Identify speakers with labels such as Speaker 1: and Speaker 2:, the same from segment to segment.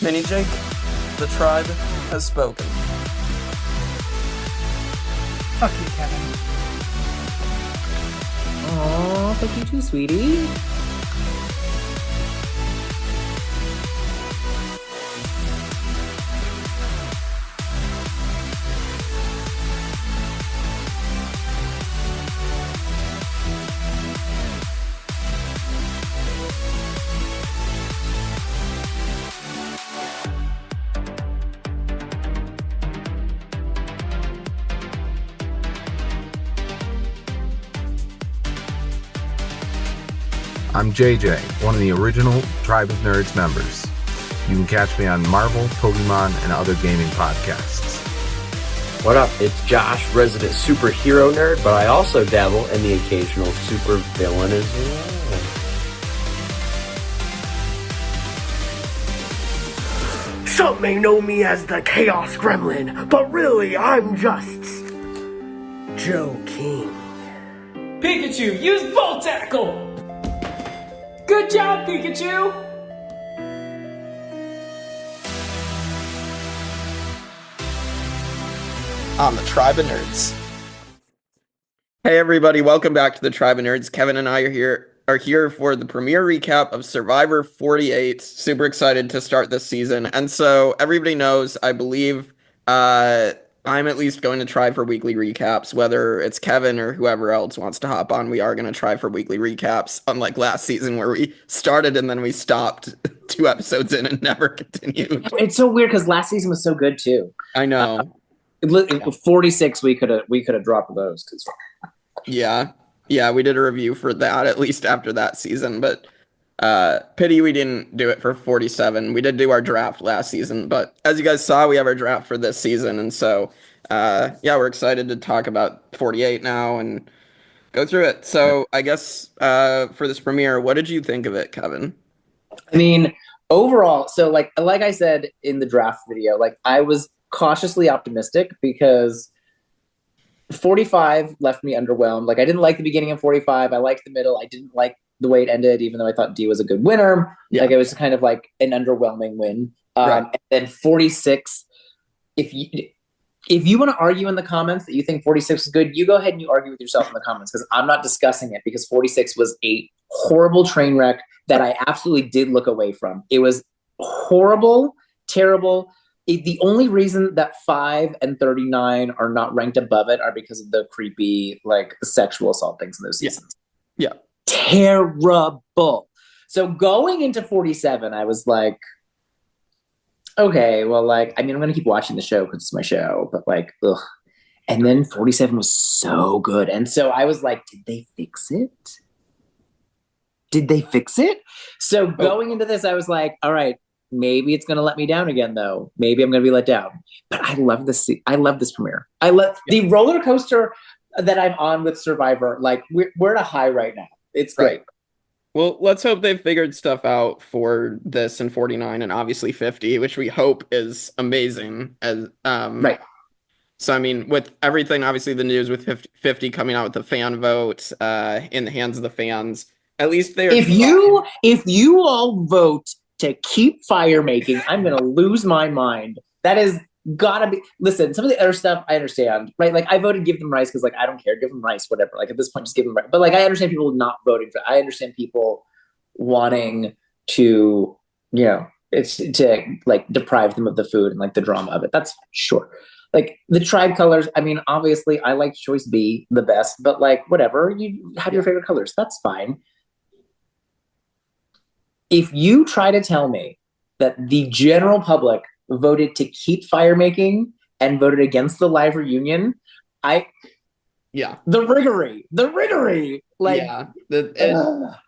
Speaker 1: Penny Jake, the tribe has spoken.
Speaker 2: Fuck you, Kevin.
Speaker 3: Aw, fuck you too, sweetie.
Speaker 4: I'm JJ, one of the original Tribe of Nerds members. You can catch me on Marvel, Pokemon, and other gaming podcasts.
Speaker 5: What up? It's Josh, resident superhero nerd, but I also dabble in the occasional super villain as well.
Speaker 6: Some may know me as the Chaos Gremlin, but really I'm just Joe King.
Speaker 7: Pikachu, use Volt Tackle! Good job, Pikachu!
Speaker 1: On the Tribe of Nerds. Hey everybody, welcome back to the Tribe of Nerds. Kevin and I are here for the premiere recap of Survivor 48. Super excited to start this season. And so everybody knows, I believe, I'm at least going to try for weekly recaps, whether it's Kevin or whoever else wants to hop on. We are going to try for weekly recaps, unlike last season where we started and then we stopped 2 episodes in and never continued.
Speaker 3: It's so weird because last season was so good too.
Speaker 1: I know.
Speaker 3: 46, we could have dropped those.
Speaker 1: Yeah, we did a review for that, at least after that season, but pity we didn't do it for 47. We did do our draft last season, but as you guys saw, we have our draft for this season, and so we're excited to talk about 48 now and go through it. So I guess for this premiere, what did you think of it, Kevin?
Speaker 3: I mean, overall, so like I said in the draft video, like I was cautiously optimistic because 45 left me underwhelmed. Like I didn't like the beginning of 45. I liked the middle. I didn't like the way it ended, even though I thought D was a good winner. Yeah. Like it was kind of like an underwhelming win. Right. And then 46, if you want to argue in the comments that you think 46 is good, you go ahead and you argue with yourself in the comments, because I'm not discussing it, because 46 was a horrible train wreck that I absolutely did look away from. It was horrible, terrible. The only reason that 5 and 39 are not ranked above it are because of the creepy, like, sexual assault things in those seasons.
Speaker 1: Yeah.
Speaker 3: Terrible. So going into 47, I was like, okay, well, like, I mean, I'm going to keep watching the show because it's my show, but like, ugh. And then 47 was so good. And so I was like, did they fix it? So going into this, I was like, all right, maybe it's going to let me down again, though. Maybe I'm going to be let down. But I love this. I love this premiere. I love the roller coaster that I'm on with Survivor. Like we're at a high right now. It's great.
Speaker 1: Right. Well, let's hope they've figured stuff out for this and 49 and obviously 50, which we hope is amazing. As
Speaker 3: right.
Speaker 1: So, I mean, with everything, obviously the news with 50 coming out with the fan vote in the hands of the fans, at least they're...
Speaker 3: If you all vote to keep fire making, I'm going to lose my mind. That is gotta be... Listen, some of the other stuff I understand, right? Like I voted give them rice because like I don't care, give them rice, whatever. Like at this point, just give them rice. But like I understand people not voting for it. I understand people wanting to, you know, it's to like deprive them of the food and like the drama of it. That's sure. Like the tribe colors, I mean, obviously I like choice B the best, but like whatever, you have your favorite colors. That's fine. If you try to tell me that the general public voted to keep fire making and voted against the live reunion, the riggery, like,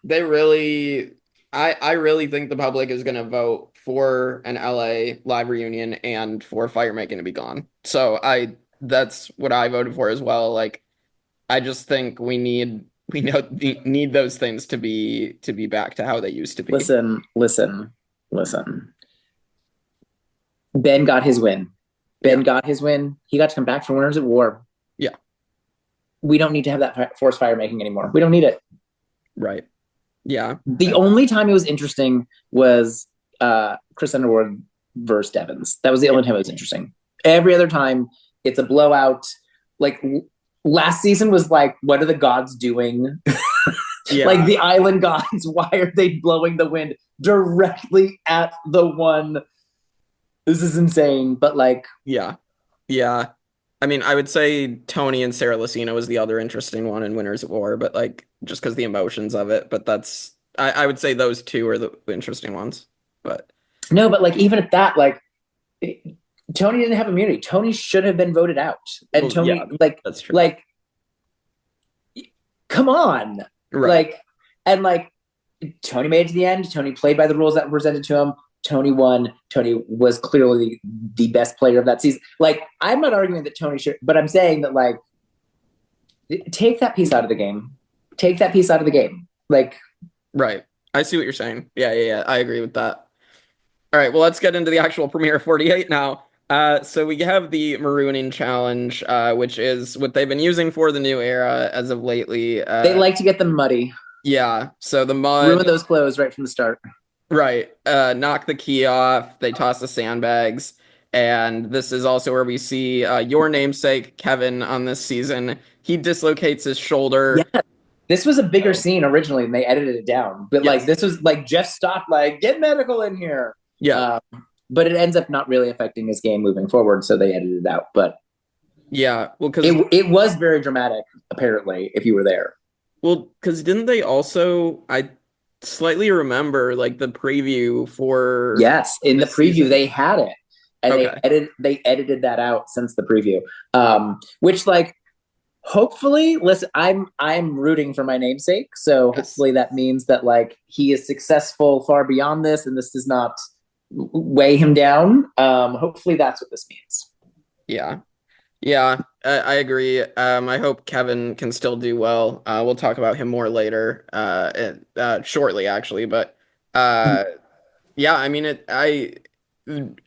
Speaker 1: they really, I really think the public is going to vote for an LA live reunion and for fire making to be gone. So that's what I voted for as well. Like, I just think we need those things to be back to how they used to be.
Speaker 3: Listen. Ben got his win. He got to come back from Winners at War.
Speaker 1: Yeah.
Speaker 3: We don't need to have that forced fire making anymore. We don't need it.
Speaker 1: Right. Yeah.
Speaker 3: The only time it was interesting was Chris Underwood versus Devins. That was the only time it was interesting. Every other time, it's a blowout. Like last season was like, what are the gods doing?
Speaker 1: Yeah.
Speaker 3: Like the island gods, why are they blowing the wind directly at the one? This is insane, but like...
Speaker 1: Yeah. I mean, I would say Tony and Sarah Lucina was the other interesting one in Winners at War, but like just because the emotions of it. But I would say those two are the interesting ones. But
Speaker 3: no, but like even at that, like Tony didn't have immunity. Tony should have been voted out, and
Speaker 1: well,
Speaker 3: Tony,
Speaker 1: yeah,
Speaker 3: like,
Speaker 1: that's true.
Speaker 3: Like, come on,
Speaker 1: right.
Speaker 3: Like Tony made it to the end. Tony played by the rules that were presented to him. Tony won. Tony was clearly the best player of that season. Like, I'm not arguing that Tony should, but I'm saying that, like, take that piece out of the game. Take that piece out of the game. Like,
Speaker 1: right. I see what you're saying. Yeah. I agree with that. All right. Well, let's get into the actual Premier 48 now. So we have the Marooning Challenge, which is what they've been using for the new era as of lately.
Speaker 3: They like to get them muddy.
Speaker 1: Yeah. So the mud.
Speaker 3: Ruin those clothes right from the start.
Speaker 1: Right. Knock the key off. They toss the sandbags. And this is also where we see your namesake, Kevin, on this season. He dislocates his shoulder.
Speaker 3: Yeah. This was a bigger scene originally, and they edited it down. But like, this was like Jeff stopped, like, get medical in here.
Speaker 1: Yeah.
Speaker 3: But it ends up not really affecting his game moving forward, so they edited it out. But
Speaker 1: yeah, well, because
Speaker 3: it was very dramatic, apparently, if you were there.
Speaker 1: Well, because didn't they also? I slightly remember like the preview for.
Speaker 3: Yes, in the preview
Speaker 1: season.
Speaker 3: they had it, and they edited that out since the preview. Which, like, hopefully, listen, I'm rooting for my namesake, so hopefully that means that, like, he is successful far beyond this, and this does not weigh him down. Hopefully that's what this means.
Speaker 1: Yeah, I agree. I hope Kevin can still do well. We'll talk about him more later, shortly actually. But yeah, I mean,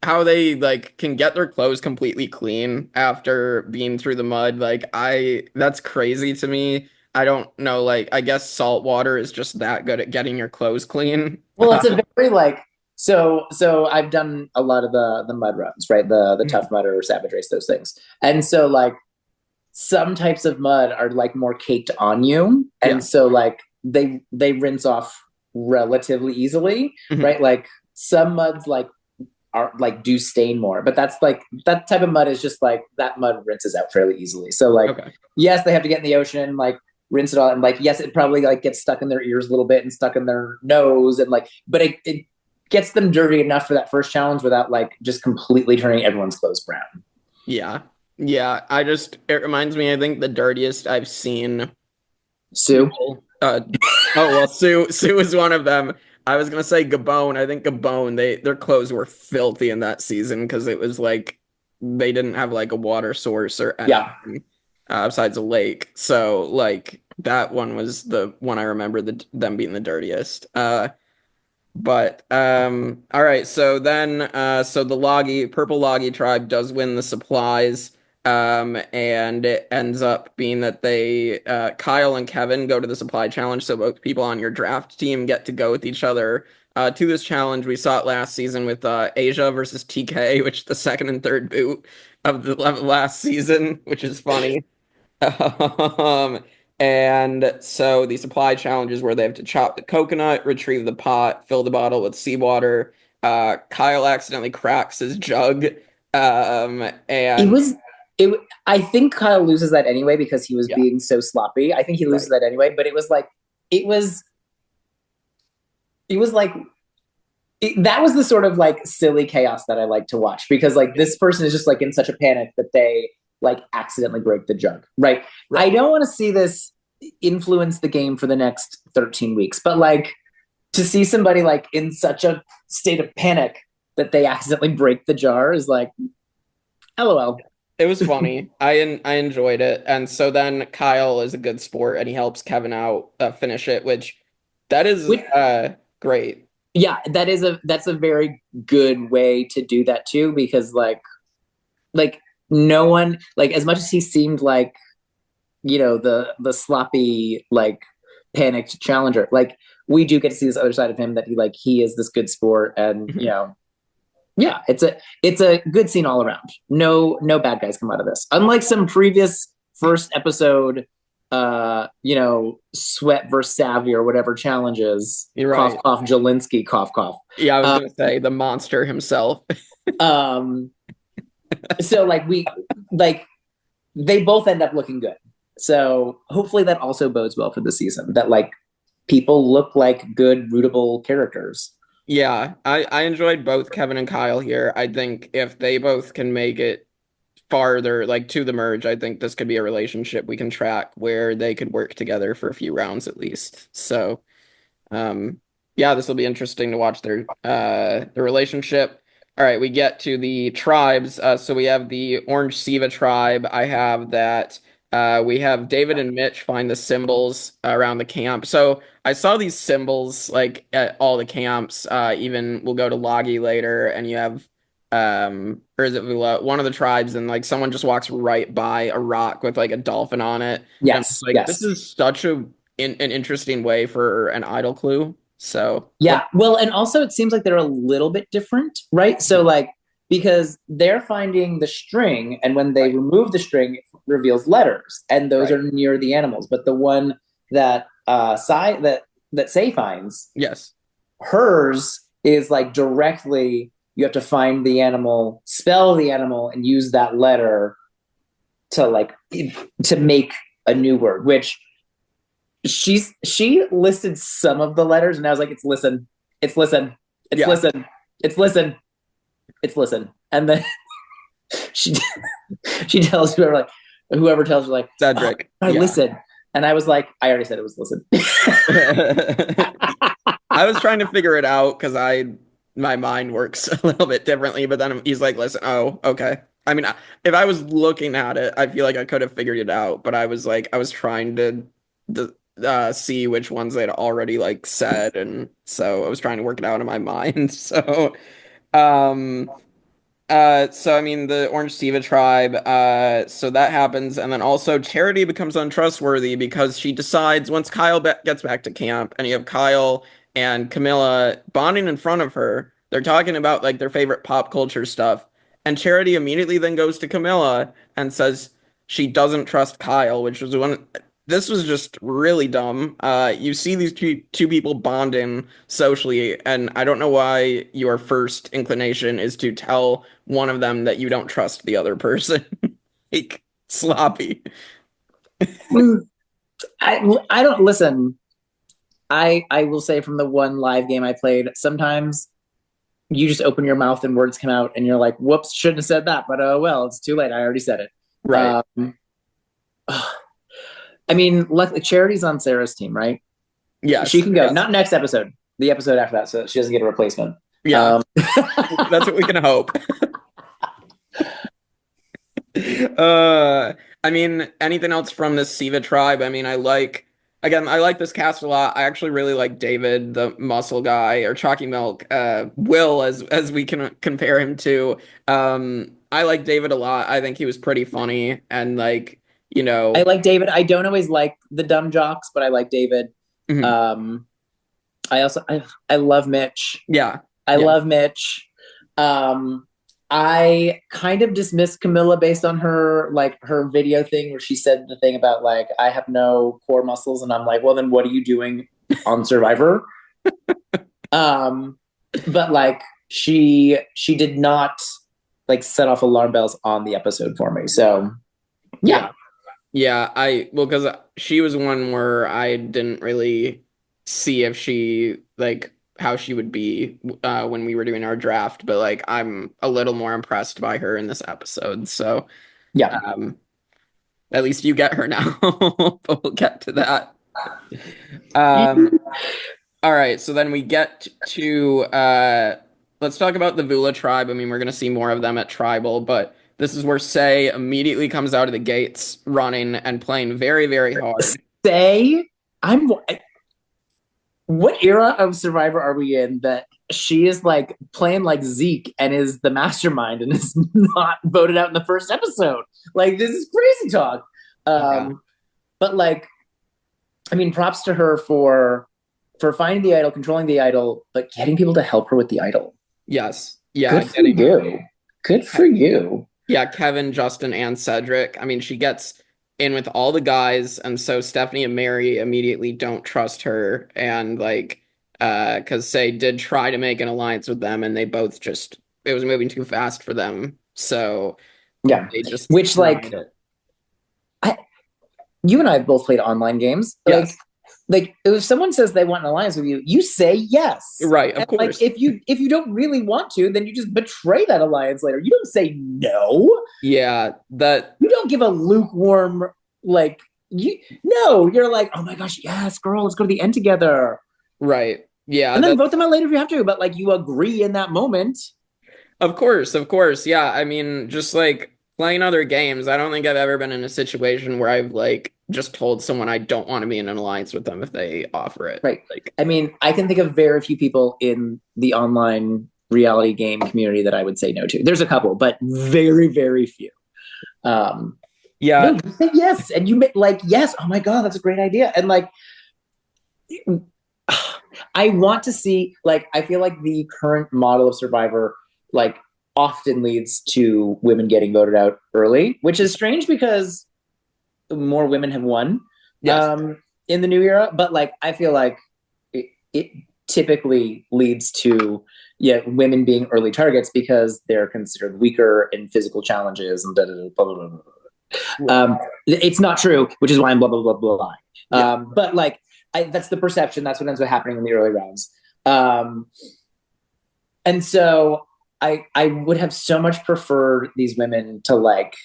Speaker 1: how they like can get their clothes completely clean after being through the mud. Like that's crazy to me. I don't know. Like, I guess salt water is just that good at getting your clothes clean.
Speaker 3: Well, it's a very like. So I've done a lot of the mud runs, right? The Tough Mudder or Savage Race, those things. And so, like, some types of mud are like more caked on you, and so like they rinse off relatively easily, right? Like some muds like are like do stain more, but that's like that type of mud is just like that mud rinses out fairly easily. So like yes, they have to get in the ocean, like rinse it all, and like yes, it probably like gets stuck in their ears a little bit and stuck in their nose, and like, but it gets them dirty enough for that first challenge without like just completely turning everyone's clothes brown.
Speaker 1: Yeah. It reminds me, I think the dirtiest I've seen.
Speaker 3: Sue.
Speaker 1: Sue is one of them. I was gonna say Gabon. I think Gabon, their clothes were filthy in that season because it was like they didn't have like a water source or anything besides a lake. So like that one was the one I remember them being the dirtiest. But all right, so then the purple Loggy tribe does win the supplies, and it ends up being that they Kyle and Kevin go to the supply challenge, so both people on your draft team get to go with each other to this challenge. We saw it last season with Asia versus TK, which is the second and third boot of the last season, which is funny. And so the supply challenge is where they have to chop the coconut, retrieve the pot, fill the bottle with seawater. Kyle accidentally cracks his jug. And
Speaker 3: I think Kyle loses that anyway because he was being so sloppy. I think he loses that anyway, but that was the sort of like silly chaos that I like to watch, because like this person is just like in such a panic that they like accidentally break the jug. Right. I don't want to see this influence the game for the next 13 weeks, but like to see somebody like in such a state of panic that they accidentally break the jar is like, LOL.
Speaker 1: It was funny. I enjoyed it. And so then Kyle is a good sport and he helps Kevin out finish it, which is great.
Speaker 3: Yeah, that's a very good way to do that too, because like no one, like, as much as he seemed like, you know, the sloppy, like, panicked challenger, like, we do get to see this other side of him, that he is this good sport, and you know, Yeah, it's a good scene all around. No bad guys come out of this. Unlike some previous first episode, sweat versus savvy or whatever challenges.
Speaker 1: You're right.
Speaker 3: Cough cough Jelinski cough cough.
Speaker 1: Yeah, I was gonna say the monster himself.
Speaker 3: So they both end up looking good. So hopefully that also bodes well for the season. That like people look like good rootable characters.
Speaker 1: Yeah, I enjoyed both Kevin and Kyle here. I think if they both can make it farther, like to the merge, I think this could be a relationship we can track where they could work together for a few rounds at least. So, yeah, this will be interesting to watch their relationship. All right, we get to the tribes. So we have the Orange Siva tribe. I have that. We have David and Mitch find the symbols around the camp. So I saw these symbols like at all the camps. Even we'll go to Logi later, and you have or is it Vula? One of the tribes, and like someone just walks right by a rock with like a dolphin on it.
Speaker 3: Yes,
Speaker 1: like
Speaker 3: yes.
Speaker 1: This is such an interesting way for an idol clue. So
Speaker 3: yeah, well, and also it seems like they're a little bit different, right? So like because they're finding the string, and when they remove the string, it reveals letters, and those are near the animals. But the one that Say finds,
Speaker 1: yes,
Speaker 3: hers is like directly. You have to find the animal, spell the animal, and use that letter to make a new word. Which she listed some of the letters, and I was like, it's listen, it's listen, it's listen, it's listen, it's listen, and then she tells whoever tells her like
Speaker 1: Cedric,
Speaker 3: listen, and I was like, I already said it was listen.
Speaker 1: I was trying to figure it out because my mind works a little bit differently, but then he's like, listen, oh, okay. I mean, if I was looking at it, I feel like I could have figured it out, but I was trying to see which ones they'd already like said, and so I was trying to work it out in my mind. So I mean the Orange Siva tribe, so that happens, and then also Charity becomes untrustworthy because she decides once Kyle gets back to camp, and you have Kyle and Camilla bonding in front of her, they're talking about like their favorite pop culture stuff, and Charity immediately then goes to Camilla and says she doesn't trust Kyle, which was this was just really dumb. You see these two people bonding socially, and I don't know why your first inclination is to tell one of them that you don't trust the other person. Like, sloppy.
Speaker 3: I don't listen. I will say from the one live game I played, sometimes you just open your mouth and words come out, and you're like, "Whoops, shouldn't have said that." But well, it's too late. I already said it.
Speaker 1: Right.
Speaker 3: I mean, luckily, Charity's on Sarah's team, right?
Speaker 1: Yeah,
Speaker 3: she can go. Not next episode, the episode after that, so she doesn't get a replacement.
Speaker 1: Yeah, that's what we can hope. I mean, anything else from this Siva tribe? I mean, I like this cast a lot. I actually really like David, the muscle guy, or Chalky Milk, Will, as we can compare him to. I like David a lot. I think he was pretty funny, and like, I
Speaker 3: like David. I don't always like the dumb jocks, but I like David.
Speaker 1: Mm-hmm.
Speaker 3: I love Mitch.
Speaker 1: Yeah.
Speaker 3: I love Mitch. I kind of dismissed Camilla based on her video thing where she said the thing about like, I have no core muscles. And I'm like, well, then what are you doing on Survivor? But like, she did not like set off alarm bells on the episode for me. So yeah.
Speaker 1: Yeah, because she was one where I didn't really see if she like how she would be when we were doing our draft, but like I'm a little more impressed by her in this episode. So
Speaker 3: yeah,
Speaker 1: at least you get her now, but we'll get to that. All right, so then we get to let's talk about the Vula tribe. I mean, we're gonna see more of them at Tribal, but this is where Say immediately comes out of the gates running and playing very, very hard.
Speaker 3: Say, what era of Survivor are we in that she is like playing like Zeke and is the mastermind and is not voted out in the first episode? Like, this is crazy talk. But like, I mean, props to her for finding the idol, controlling the idol, but getting people to help her with the idol.
Speaker 1: Yes. Yeah,
Speaker 3: Good for you. Good for you.
Speaker 1: Yeah, Kevin, Justin, and Cedric. I mean, she gets in with all the guys, and so Stephanie and Mary immediately don't trust her, and like, because Say did try to make an alliance with them, and they both just it was moving too fast for them, so
Speaker 3: Yeah.
Speaker 1: they just
Speaker 3: Which, like,
Speaker 1: denied it.
Speaker 3: you and I have both played online games.
Speaker 1: Yes.
Speaker 3: Like if someone says they want an alliance with you, you say yes.
Speaker 1: Right, of
Speaker 3: And,
Speaker 1: course.
Speaker 3: like if you don't really want to, then you just betray that alliance later. You don't say no.
Speaker 1: Yeah, that
Speaker 3: You don't give a lukewarm like you. No, you're like, oh my gosh, yes, girl, let's go to the end together.
Speaker 1: right. Yeah,
Speaker 3: And then vote them out later if you have to. But like you agree in that moment.
Speaker 1: of course, of course. Yeah, I mean, just like playing other games, I don't think I've ever been in a situation where I've like just told someone I don't want to be in an alliance with them if they offer it.
Speaker 3: Right.
Speaker 1: Like,
Speaker 3: I mean, I can think of very few people in the online reality game community that I would say no to. There's a couple, but very, very few.
Speaker 1: yeah,
Speaker 3: No, you say yes, and you make like yes. Oh my god, that's a great idea. And like, I want to see like I feel like the current model of Survivor like often leads to women getting voted out early, which is strange because more women have won
Speaker 1: yes.
Speaker 3: in the new era. But like, I feel like it typically leads to women being early targets because they're considered weaker in physical challenges and blah, blah, blah, blah, blah. It's not true, which is why I'm blah blah blah blah.
Speaker 1: Yeah.
Speaker 3: But like, that's the perception. That's what ends up happening in the early rounds. And so I would have so much preferred these women to like,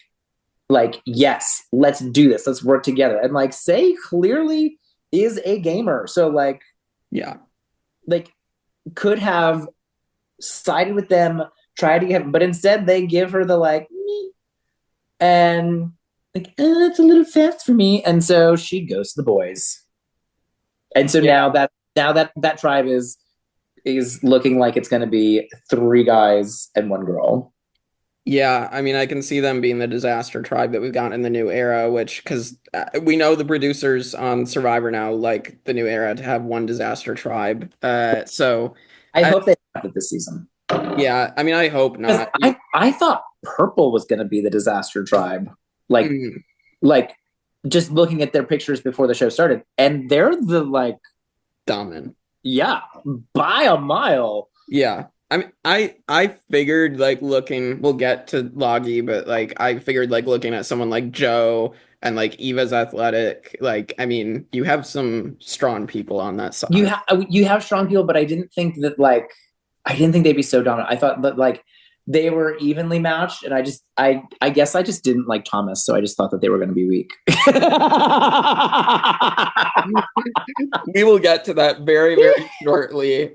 Speaker 3: yes, let's do this. Let's work together. And like, Say clearly is a gamer. So like,
Speaker 1: Yeah.
Speaker 3: like could have sided with them, tried to get, but instead they give her the like, meh, and like, it's a little fast for me. And so she goes to the boys. And so now that tribe is looking like it's going to be 3 guys and 1 girl.
Speaker 1: Yeah, I mean, I can see them being the disaster tribe that we've got in the new era, which, because we know the producers on Survivor now like the new era to have one disaster tribe. So
Speaker 3: I hope they have it this season.
Speaker 1: Yeah, I mean, I hope not.
Speaker 3: I thought Purple was going to be the disaster tribe. Like, like just looking at their pictures before the show started, and they're the like
Speaker 1: dominant.
Speaker 3: Yeah, by a mile.
Speaker 1: Yeah. I mean, I figured like looking, we'll get to Loggy, but like I figured like looking at someone like Joe and like Eva's athletic, like I mean, you have some strong people on that side.
Speaker 3: You have strong people, but I didn't think they'd be so dominant. I thought that like they were evenly matched, and I guess I just didn't like Thomas, so I just thought that they were going to be weak.
Speaker 1: We will get to that very, very shortly.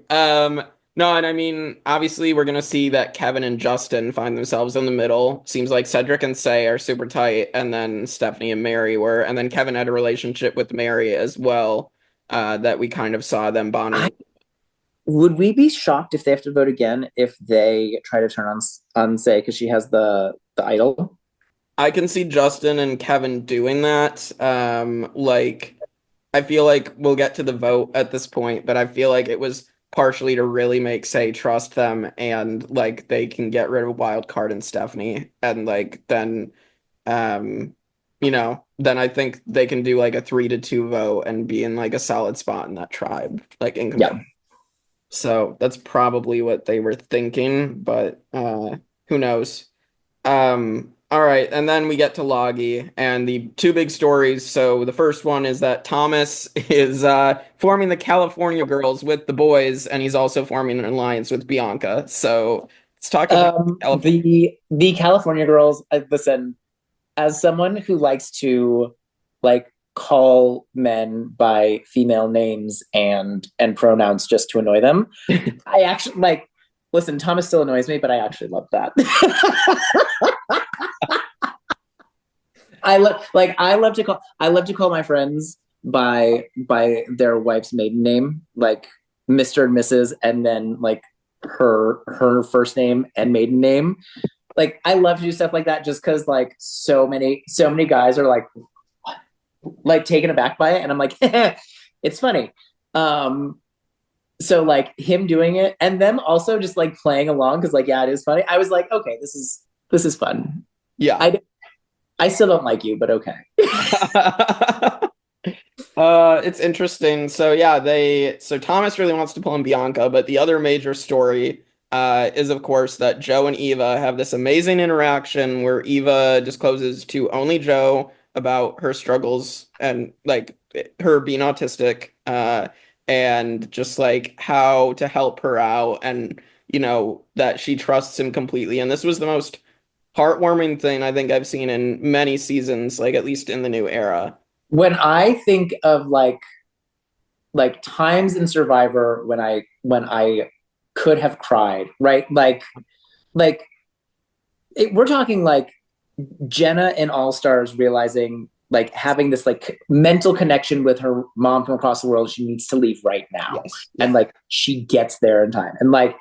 Speaker 1: No, and I mean, obviously, we're going to see that Kevin and Justin find themselves in the middle. Seems like Cedric and Say are super tight, and then Stephanie and Mary were, and then Kevin had a relationship with Mary as well, that we kind of saw them bonding.
Speaker 3: Would we be shocked if they have to vote again if they try to turn on Say because she has the idol?
Speaker 1: I can see Justin and Kevin doing that. Like, I feel like we'll get to the vote at this point, but I feel like it was partially to really make Say trust them, and like they can get rid of Wildcard and Stephanie, and like then then I think they can do like a 3-2 vote and be in like a solid spot in that tribe, like in control.
Speaker 3: Yeah.
Speaker 1: So that's probably what they were thinking, but who knows? All right, and then we get to Loggy and the 2 big stories. So the first one is that Thomas is forming the California Girls with the boys, and he's also forming an alliance with Bianca. So let's talk about
Speaker 3: the California Girls. Listen, as someone who likes to like call men by female names and pronouns just to annoy them, I actually like. Listen, Thomas still annoys me, but I actually love that. I love to call my friends by their wife's maiden name, like Mr. and Mrs., and then like her first name and maiden name. Like I love to do stuff like that just because like so many guys are like taken aback by it, and I'm like, it's funny. so like him doing it and them also just like playing along because like, yeah, it is funny. I was like, okay, this is fun.
Speaker 1: Yeah.
Speaker 3: I still don't like you, but okay.
Speaker 1: It's interesting. So yeah, so Thomas really wants to pull in Bianca, but the other major story is of course that Joe and Eva have this amazing interaction where Eva discloses to only Joe about her struggles and like her being autistic, and just like how to help her out, and that she trusts him completely. And this was the most heartwarming thing I think I've seen in many seasons, like at least in the new era.
Speaker 3: When I think of like times in Survivor when I could have cried, right? We're talking like Jenna in All Stars realizing like having this like mental connection with her mom from across the world. She needs to leave right now.
Speaker 1: Yes.
Speaker 3: And like she gets there in time. And like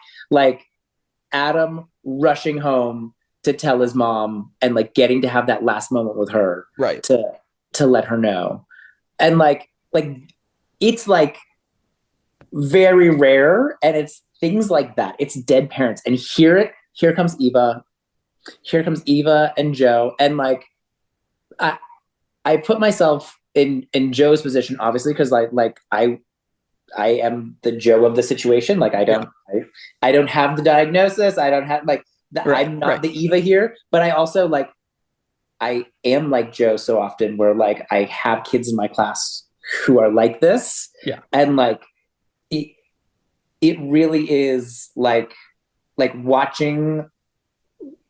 Speaker 3: Adam rushing home to tell his mom and like getting to have that last moment with her.
Speaker 1: Right.
Speaker 3: To let her know. And like it's like very rare, and it's things like that. It's dead parents. And here comes Eva and Joe. And like I put myself in Joe's position, obviously, because I am the Joe of the situation. Like I don't have the diagnosis. I don't have like
Speaker 1: Right,
Speaker 3: I'm not the Eva here, but I also like I am like Joe so often where like I have kids in my class who are like this.
Speaker 1: Yeah.
Speaker 3: And like it really is like watching,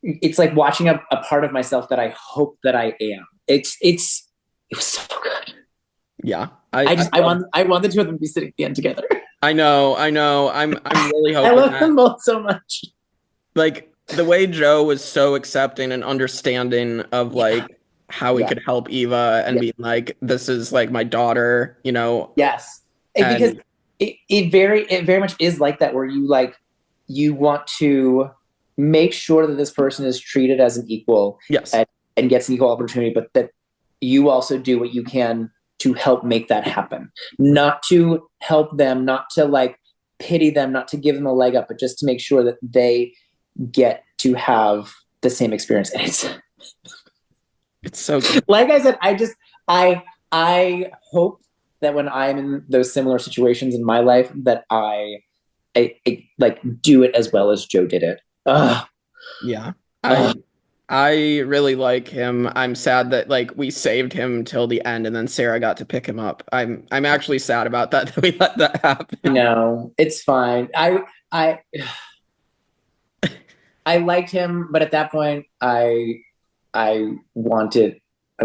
Speaker 3: it's like watching a part of myself that I hope that I am. It was so good.
Speaker 1: Yeah.
Speaker 3: I want the two of them to be sitting at the end together.
Speaker 1: I know. I'm really hoping
Speaker 3: I love
Speaker 1: that,
Speaker 3: them both so much.
Speaker 1: like the way Joe was so accepting and understanding of like how he could help Eva and being like, this is like my daughter,
Speaker 3: Yes. And because it very much is like that, where you want to make sure that this person is treated as an equal.
Speaker 1: Yes.
Speaker 3: And gets an equal opportunity, but that you also do what you can to help make that happen. Not to help them, not to like pity them, not to give them a leg up, but just to make sure that they get to have the same experience. And
Speaker 1: it's so good.
Speaker 3: Like I said, I hope that when I'm in those similar situations in my life that I like do it as well as Joe did it.
Speaker 1: Yeah. I really like him. I'm sad that like we saved him till the end and then Sarah got to pick him up. I'm actually sad about that we let that happen.
Speaker 3: No, it's fine. I liked him, but at that point I wanted a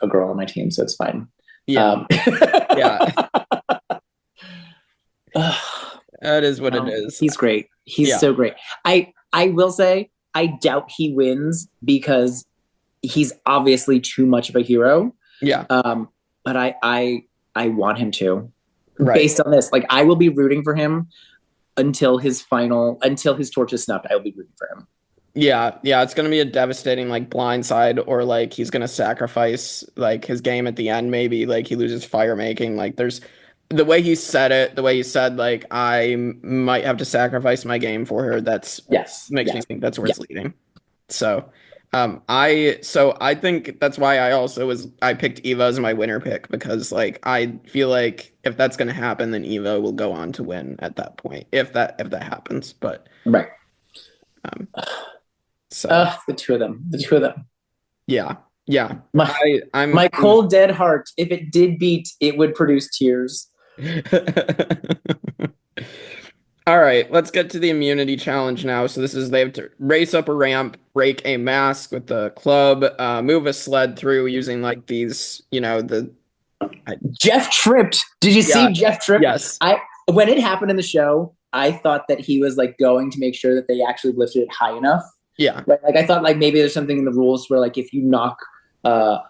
Speaker 3: girl on my team, so it's fine.
Speaker 1: Yeah. Yeah. That is what it is.
Speaker 3: He's great. He's so great. I will say I doubt he wins because he's obviously too much of a hero.
Speaker 1: Yeah.
Speaker 3: But I want him to.
Speaker 1: Right.
Speaker 3: Based on this, like I will be rooting for him until his torch is snuffed. I will be rooting for him.
Speaker 1: Yeah, it's gonna be a devastating like blindside, or like he's gonna sacrifice like his game at the end. Maybe like he loses fire making. Like there's the way he said like I might have to sacrifice my game for her. Makes me think that's where it's leading. So, I think that's why I picked Eva as my winner pick, because like I feel like if that's gonna happen, then Eva will go on to win at that point if that happens. But
Speaker 3: right.
Speaker 1: So
Speaker 3: the two of them. Yeah. My cold dead heart, if it did beat, it would produce tears.
Speaker 1: All right, let's get to the immunity challenge now. So they have to race up a ramp, break a mask with the club, move a sled through using like these,
Speaker 3: Jeff tripped. Did you see Jeff trip?
Speaker 1: Yes.
Speaker 3: When it happened in the show, I thought that he was like going to make sure that they actually lifted it high enough.
Speaker 1: Yeah.
Speaker 3: Right? Like I thought like maybe there's something in the rules where like if you knock a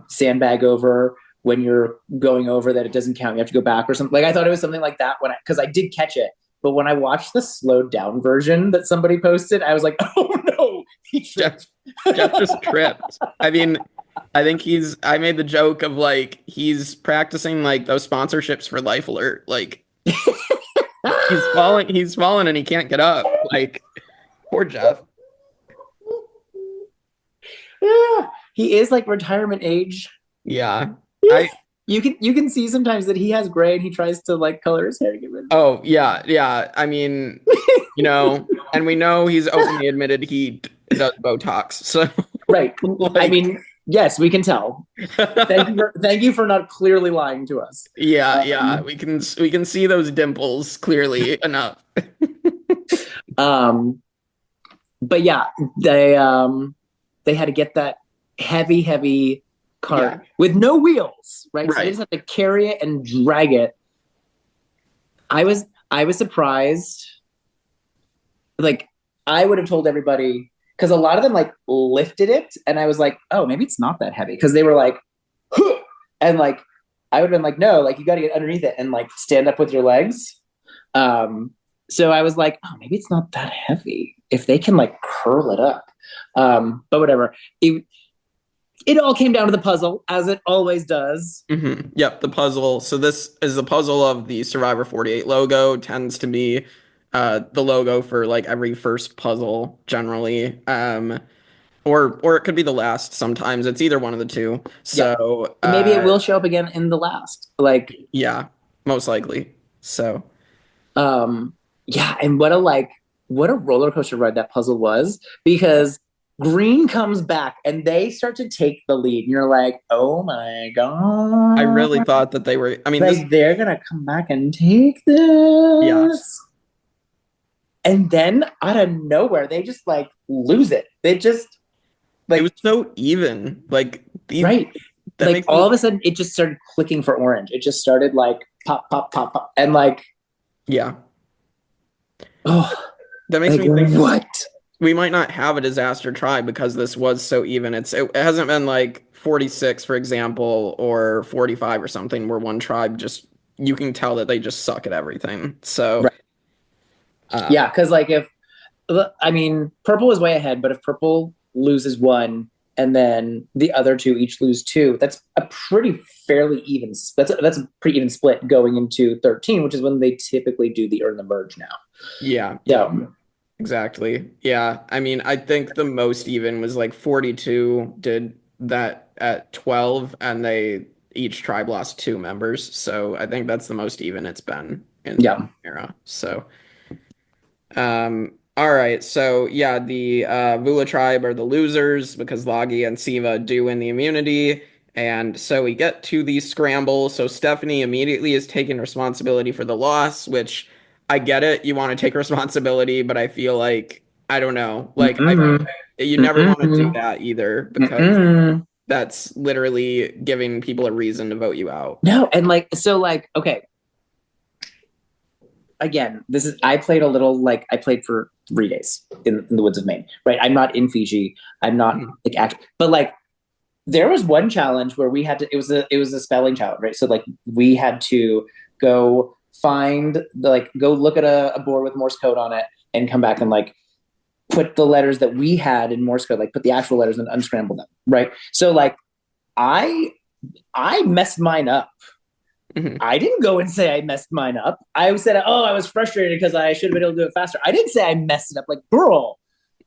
Speaker 3: sandbag over when you're going over that it doesn't count, you have to go back or something. Like I thought it was something like that because I did catch it. But when I watched the slowed down version that somebody posted, I was like, oh no,
Speaker 1: Jeff just tripped. I mean, I think I made the joke of like he's practicing like those sponsorships for Life Alert. Like He's fallen and he can't get up. Like, poor Jeff.
Speaker 3: Yeah, he is like retirement age.
Speaker 1: Yeah.
Speaker 3: You can see sometimes that he has gray and he tries to like color his hair to get rid of it.
Speaker 1: Oh, yeah. I mean, and we know he's openly admitted he does Botox. So
Speaker 3: Right. I
Speaker 1: like,
Speaker 3: mean, yes, we can tell. Thank you for not clearly lying to us.
Speaker 1: yeah, we can see those dimples clearly enough.
Speaker 3: But yeah, they had to get that heavy cart with no wheels, right? So they just have to carry it and drag it. I was surprised. Like, I would have told everybody, because a lot of them like lifted it, and I was like, oh, maybe it's not that heavy, because they were like, huh! And like I would have been like, no, like you got to get underneath it and like stand up with your legs. So I was like, oh, maybe it's not that heavy if they can like curl it up. But whatever. It all came down to the puzzle, as it always does.
Speaker 1: Mm-hmm. Yep, the puzzle. So this is the puzzle of the Survivor 48 logo. Tends to be the logo for like every first puzzle generally. Or it could be the last sometimes. It's either one of the two. So
Speaker 3: maybe it will show up again in the last. Like,
Speaker 1: yeah, most likely. So
Speaker 3: yeah, and what a roller coaster ride that puzzle was, because Green comes back and they start to take the lead, and you're like, oh my god.
Speaker 1: I really thought that they were, I mean,
Speaker 3: like, they're gonna come back and take this.
Speaker 1: Yeah.
Speaker 3: And then out of nowhere, they just like lose it. They just like,
Speaker 1: it was so even. Like
Speaker 3: right. Like all of a sudden it just started clicking for orange. It just started like pop, pop, pop, pop. And like,
Speaker 1: yeah.
Speaker 3: Oh,
Speaker 1: that makes
Speaker 3: like,
Speaker 1: me think
Speaker 3: what?
Speaker 1: We might not have a disaster tribe because this was so even. It hasn't been like 46, for example, or 45 or something, where one tribe just, you can tell that they just suck at everything. So
Speaker 3: right. Yeah, because like purple is way ahead, but if purple loses one and then the other two each lose two, that's a pretty fairly even. That's a pretty even split going into 13, which is when they typically do the earn the merge now.
Speaker 1: Yeah. Exactly. Yeah. I mean, I think the most even was like 42 did that at 12, and they each tribe lost 2 members. So I think that's the most even it's been in the era. So, all right. So yeah, the Vula tribe are the losers because Logi and Siva do win the immunity. And so we get to the scramble. So Stephanie immediately is taking responsibility for the loss, which I get it. You want to take responsibility, but I feel like, I don't know, like you never want to do that either, because that's literally giving people a reason to vote you out.
Speaker 3: No, and like, so like, okay. Again, I played for 3 days in the woods of Maine, right? I'm not in Fiji. I'm not but like, there was one challenge where we had to, it was a spelling challenge, right? So like we had to go go look at a board with Morse code on it and come back and like put the letters that we had in Morse code, like put the actual letters and unscramble them, right? So like I messed mine up. I didn't go and say I messed mine up. I said, oh, I was frustrated because I should have been able to do it faster. I didn't say I messed it up. Like, girl,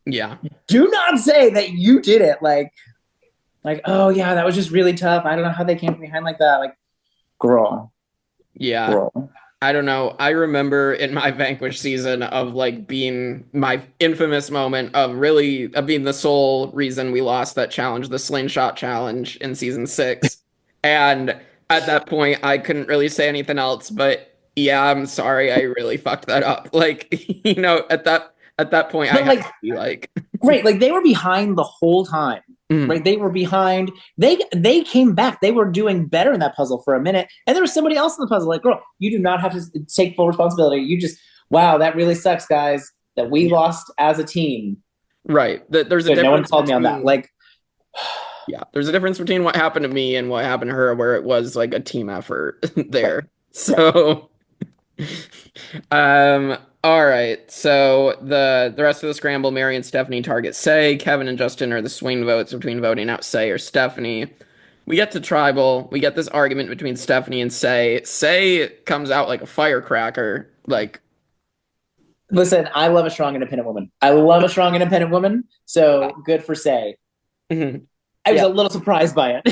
Speaker 3: do not say that you did it. Like, oh yeah, that was just really tough. I don't know how they came from behind like that. Like, girl.
Speaker 1: Yeah. Girl. I don't know. I remember in my Vanquish season of like being my infamous moment of being the sole reason we lost that challenge, the slingshot challenge in season 6. And at that point, I couldn't really say anything else, but yeah, I'm sorry. I really fucked that up. Like, at that point, I had to be like,
Speaker 3: right. Like they were behind the whole time. Right, they were behind. They came back. They were doing better in that puzzle for a minute, and there was somebody else in the puzzle. Like, girl, you do not have to take full responsibility. You just, wow, that really sucks, guys, that we lost as a team.
Speaker 1: Right. There's a difference.
Speaker 3: No one called me on that. Like,
Speaker 1: yeah, there's a difference between what happened to me and what happened to her, where it was like a team effort there. Right. So, all right, so the rest of the scramble, Mary and Stephanie target Say. Kevin and Justin are the swing votes between voting out Say or Stephanie. We get to tribal. We get this argument between Stephanie and Say. Say comes out like a firecracker. Like,
Speaker 3: Listen, I love a strong, independent woman. So good for Say.
Speaker 1: Mhm.
Speaker 3: I was a little surprised by it.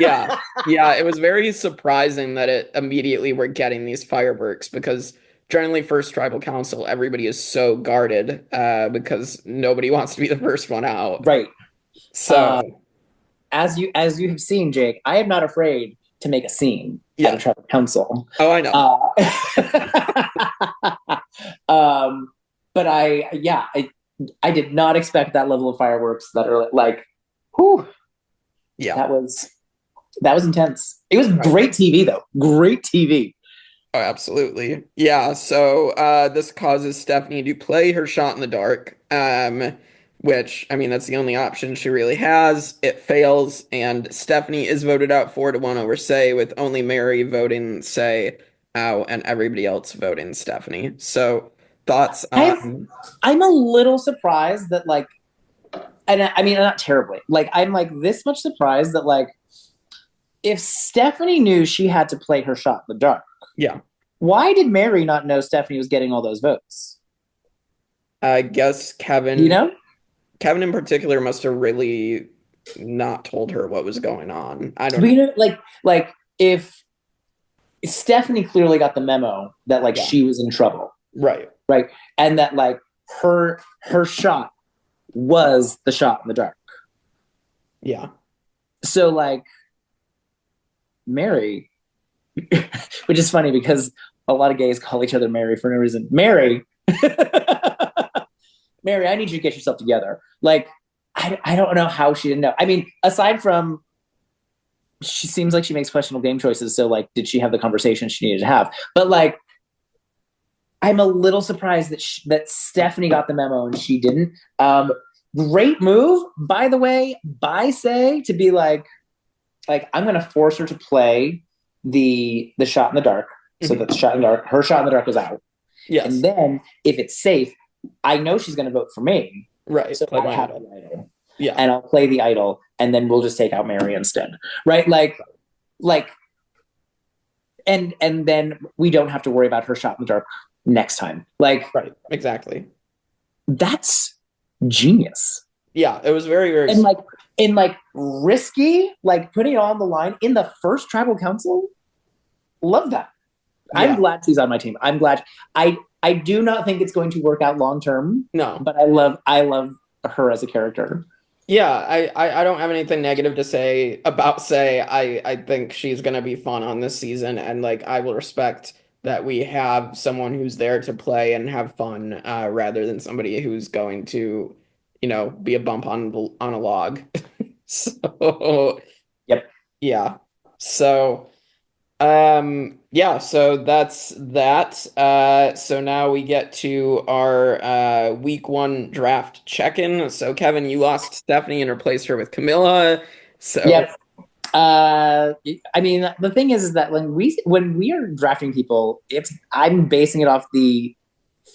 Speaker 1: Yeah. Yeah. It was very surprising that it immediately we're getting these fireworks because generally first tribal council, everybody is so guarded because nobody wants to be the first one out.
Speaker 3: Right.
Speaker 1: So
Speaker 3: as you have seen, Jake, I am not afraid to make a scene at a tribal council.
Speaker 1: Oh, I know.
Speaker 3: But I did not expect that level of fireworks that are like, whew.
Speaker 1: Yeah.
Speaker 3: That was intense. It was great TV though. Great TV.
Speaker 1: Oh, absolutely. Yeah. So this causes Stephanie to play her shot in the dark, which, I mean, that's the only option she really has. It fails, and Stephanie is voted out 4-1 over Say, with only Mary voting Say out and everybody else voting Stephanie. So thoughts on...
Speaker 3: I'm a little surprised that, like, and I mean, not terribly. Like, I'm like this much surprised that, like, if Stephanie knew she had to play her shot in the dark,
Speaker 1: Yeah.
Speaker 3: why did Mary not know Stephanie was getting all those votes?
Speaker 1: I guess Kevin,
Speaker 3: You know?
Speaker 1: Kevin in particular must have really not told her what was going on. I don't know.
Speaker 3: You know, like if Stephanie clearly got the memo that like she was in trouble,
Speaker 1: Right.
Speaker 3: and that like her shot was the shot in the dark.
Speaker 1: Yeah.
Speaker 3: So like Mary, which is funny because a lot of gays call each other Mary for no reason. Mary, Mary, I need you to get yourself together. Like, I don't know how she didn't know. I mean, aside from she seems like she makes questionable game choices. So like, did she have the conversation she needed to have? But like, I'm a little surprised that that Stephanie got the memo and she didn't. Great move, by the way, by Say to be like I'm going to force her to play the shot in the dark. So that the shot in the dark, her shot in the dark was out.
Speaker 1: Yes.
Speaker 3: And then if it's safe, I know she's going to vote for me.
Speaker 1: Right.
Speaker 3: So
Speaker 1: Play
Speaker 3: I
Speaker 1: my
Speaker 3: have
Speaker 1: idol.
Speaker 3: the idol.
Speaker 1: Yeah.
Speaker 3: And I'll play the idol, and then we'll just take out Mary instead. Right? Like, and then we don't have to worry about her shot in the dark next time. Like,
Speaker 1: right. Exactly.
Speaker 3: That's genius.
Speaker 1: Yeah, it was very, very
Speaker 3: and risky, like putting it all on the line in the first tribal council. Love that. Yeah. I'm glad she's on my team. I'm glad. I do not think it's going to work out long term.
Speaker 1: No,
Speaker 3: but I love her as a character.
Speaker 1: Yeah, I don't have anything negative to say about Say. I think she's gonna be fun on this season, and like I will respect that we have someone who's there to play and have fun, rather than somebody who's going to, be a bump on a log. So,
Speaker 3: yep,
Speaker 1: yeah. So, so that's that. So now we get to our week 1 draft check-in. So Kevin, you lost Stephanie and replaced her with Camilla. So
Speaker 3: yep. I mean, the thing is that when we are drafting people, I'm basing it off the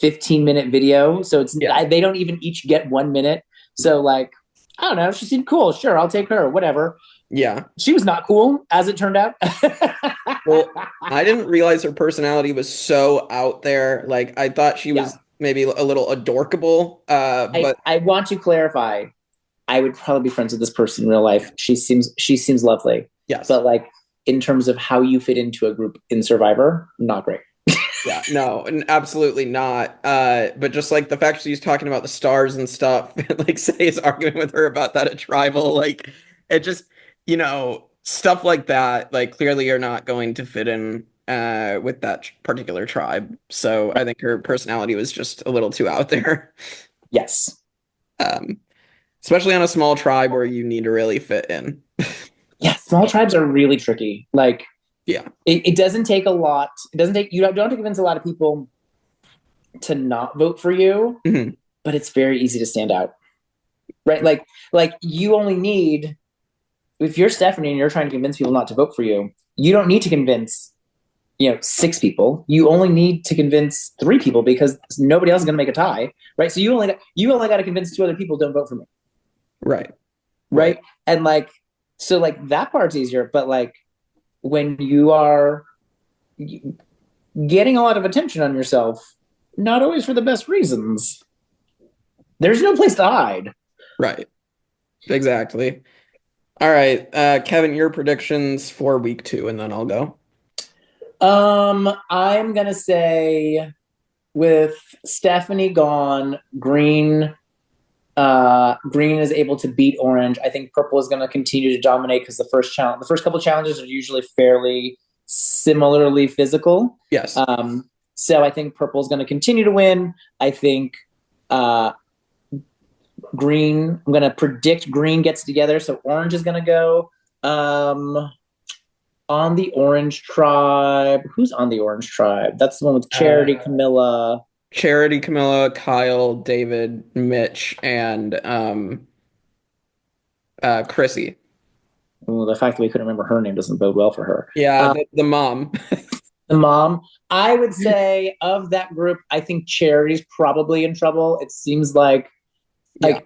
Speaker 3: 15-minute video, so it's they don't even each get 1 minute. So like, I don't know, she seemed cool. Sure, I'll take her. Whatever. Yeah, she was not cool, as it turned out.
Speaker 1: Well, I didn't realize her personality was so out there. Like, I thought she was maybe a little adorkable. But
Speaker 3: I want to clarify, I would probably be friends with this person in real life. She seems lovely.
Speaker 1: Yes.
Speaker 3: But like, in terms of how you fit into a group in Survivor, not great.
Speaker 1: Yeah, no, absolutely not. But just like the fact she's talking about the stars and stuff, like Say's arguing with her about that at Tribal, like it just, stuff like that, like clearly you're not going to fit in with that particular tribe. So I think her personality was just a little too out there.
Speaker 3: Yes.
Speaker 1: Especially on a small tribe where you need to really fit in.
Speaker 3: Yeah, small tribes are really tricky. Like,
Speaker 1: yeah,
Speaker 3: it doesn't take a lot. You don't have to convince a lot of people to not vote for you, but it's very easy to stand out. Right? Like you only need, if you're Stephanie and you're trying to convince people not to vote for you, you don't need to convince 6 people. You only need to convince 3 people because nobody else is going to make a tie, right? So you only got to convince 2 other people don't vote for me. Right. And like, so like that part's easier, but like when you are getting a lot of attention on yourself, not always for the best reasons. There's no place to hide.
Speaker 1: Right. Exactly. All right, Kevin, your predictions for week 2, and then I'll go.
Speaker 3: I'm gonna say with Stephanie gone, Green is able to beat Orange. I think Purple is gonna continue to dominate because the first couple challenges are usually fairly similarly physical.
Speaker 1: Yes.
Speaker 3: So I think Purple is gonna continue to win. I think Green, I'm gonna predict Green gets together, so Orange is gonna go. On the Orange Tribe. Who's on the Orange Tribe? That's the one with Charity, Camilla.
Speaker 1: Charity, Camilla, Kyle, David, Mitch, and Chrissy.
Speaker 3: Ooh, the fact that we couldn't remember her name doesn't bode well for her.
Speaker 1: Yeah, the mom.
Speaker 3: The mom. I would say of that group, I think Charity's probably in trouble. It seems like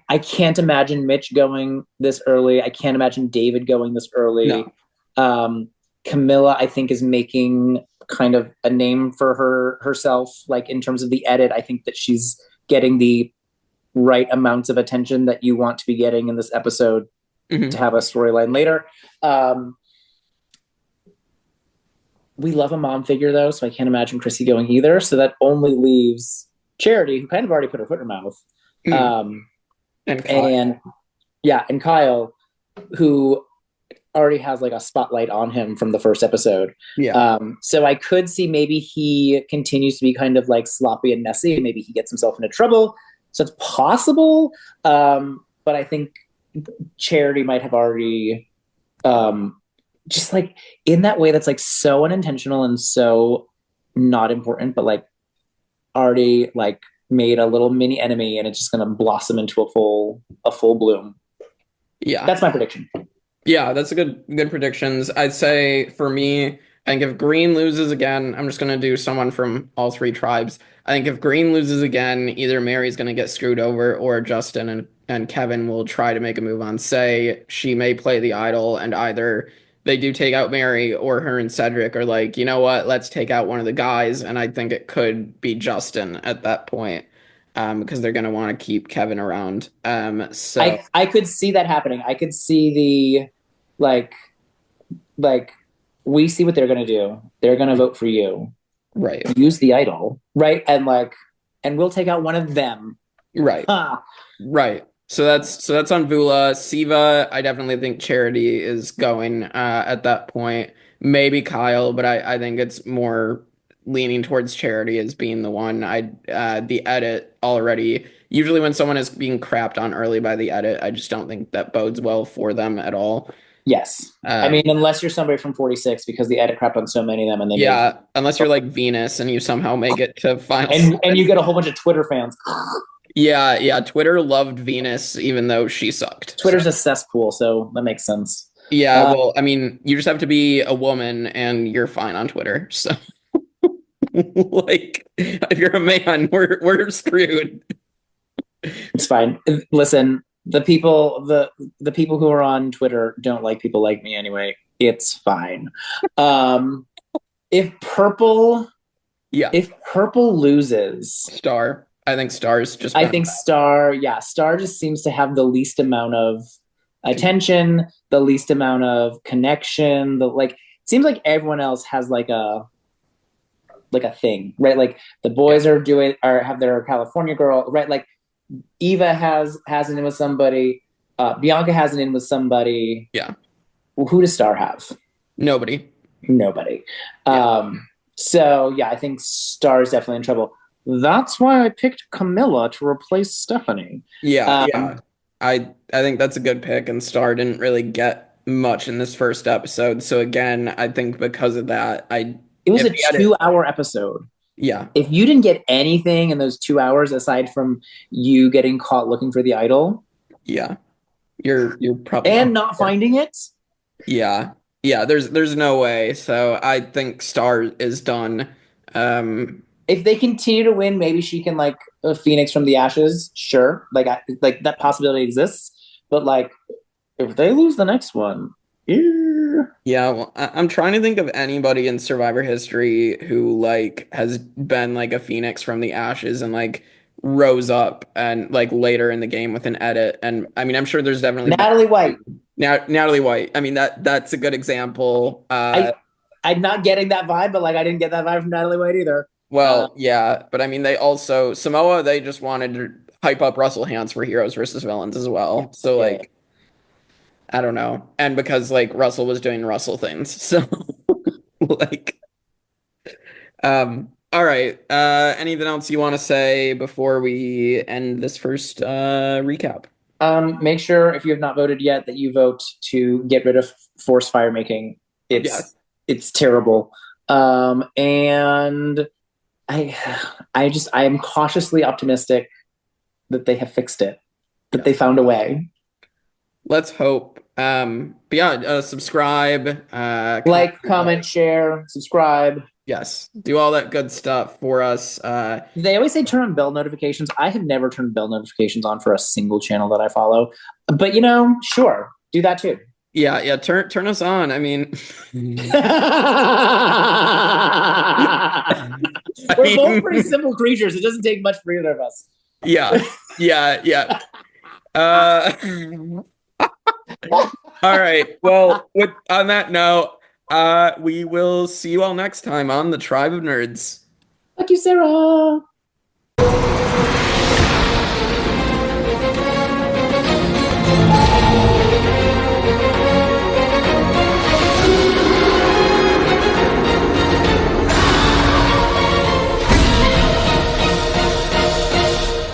Speaker 3: I can't imagine Mitch going this early. I can't imagine David going this early. No. Camilla, I think, is making kind of a name for herself, like in terms of the edit. I think that she's getting the right amounts of attention that you want to be getting in this episode to have a storyline later. We love a mom figure, though, so I can't imagine Chrissy going either. So that only leaves Charity, who kind of already put her foot in her mouth. And Kyle, who already has like a spotlight on him from the first episode.
Speaker 1: Yeah.
Speaker 3: So I could see maybe he continues to be kind of like sloppy and messy, and maybe he gets himself into trouble. So it's possible. But I think Charity might have already just like in that way that's like so unintentional and so not important, but like already like made a little mini enemy, and it's just gonna blossom into a full bloom.
Speaker 1: Yeah.
Speaker 3: That's my prediction.
Speaker 1: Yeah, that's a good predictions. I'd say for me, I think if Green loses again, I'm just going to do someone from all 3 tribes. I think if Green loses again, either Mary's going to get screwed over, or Justin and Kevin will try to make a move on. Say she may play the idol, and either they do take out Mary, or her and Cedric are like, you know what, let's take out one of the guys. And I think it could be Justin at that point. Because they're going to want to keep Kevin around. So
Speaker 3: I could see that happening. I could see the like we see what they're going to do. They're going to vote for you.
Speaker 1: Right.
Speaker 3: Use the idol. Right. And we'll take out one of them.
Speaker 1: Right. Right. So that's on Vula. Siva, I definitely think Charity is going at that point. Maybe Kyle, but I think it's more leaning towards Charity as being the one. The edit already, usually when someone is being crapped on early by the edit, I just don't think that bodes well for them at all.
Speaker 3: Yes. I mean, unless you're somebody from 46, because the edit crapped on so many of them, and
Speaker 1: unless you're like Venus and you somehow make it to final,
Speaker 3: and you get a whole bunch of Twitter fans.
Speaker 1: Yeah. Twitter loved Venus even though she sucked.
Speaker 3: Twitter's a cesspool, so that makes sense.
Speaker 1: Yeah, well, I mean, you just have to be a woman and you're fine on Twitter. So, like, if you're a man, we're screwed.
Speaker 3: It's fine. Listen, the people who are on Twitter don't like people like me anyway. It's fine. If Purple loses,
Speaker 1: Star. I think Star's just.
Speaker 3: I think Star just seems to have the least amount of attention, the least amount of connection. It seems like everyone else has like a thing, right? Like the boys have their California girl, right? Like Eva has an in with somebody, Bianca has an in with somebody.
Speaker 1: Yeah.
Speaker 3: Who does Star have?
Speaker 1: Nobody.
Speaker 3: Yeah. So yeah, I think Star is definitely in trouble. That's why I picked Camilla to replace Stephanie.
Speaker 1: Yeah. I think that's a good pick, and Star didn't really get much in this first episode. So again, I think because of that,
Speaker 3: it was a 2-hour episode.
Speaker 1: Yeah.
Speaker 3: If you didn't get anything in those 2 hours aside from you getting caught looking for the idol,
Speaker 1: yeah, you're probably
Speaker 3: not finding it.
Speaker 1: Yeah. There's no way. So I think Star is done.
Speaker 3: If they continue to win, maybe she can like a phoenix from the ashes. Sure, like that possibility exists. But like, if they lose the next one,
Speaker 1: Yeah, well, I'm trying to think of anybody in Survivor history who like has been like a phoenix from the ashes and like rose up and like later in the game with an edit. And I mean, I'm sure there's definitely
Speaker 3: Natalie White.
Speaker 1: Natalie White. I mean that's a good example.
Speaker 3: I'm not getting that vibe, but like I didn't get that vibe from Natalie White either.
Speaker 1: Well, yeah, but I mean, they also Samoa. They just wanted to hype up Russell Hantz for heroes versus villains as well. So
Speaker 3: Yeah.
Speaker 1: like, I don't know, and because like Russell was doing Russell things, so like, all right. Anything else you want to say before we end this first recap?
Speaker 3: Make sure if you have not voted yet that you vote to get rid of forced fire making. It's terrible. And I am cautiously optimistic that they have fixed it, that they found a way.
Speaker 1: Let's hope. But yeah, subscribe,
Speaker 3: Like, comment, share, subscribe.
Speaker 1: Yes, do all that good stuff for us.
Speaker 3: They always say turn on bell notifications. I have never turned bell notifications on for a single channel that I follow. But sure, do that too.
Speaker 1: Yeah, turn us on. I mean,
Speaker 3: we're both pretty simple creatures. It doesn't take much for either of us.
Speaker 1: Yeah. All right. Well, on that note, we will see you all next time on the Tribe of Nerds.
Speaker 3: Fuck you, Sarah.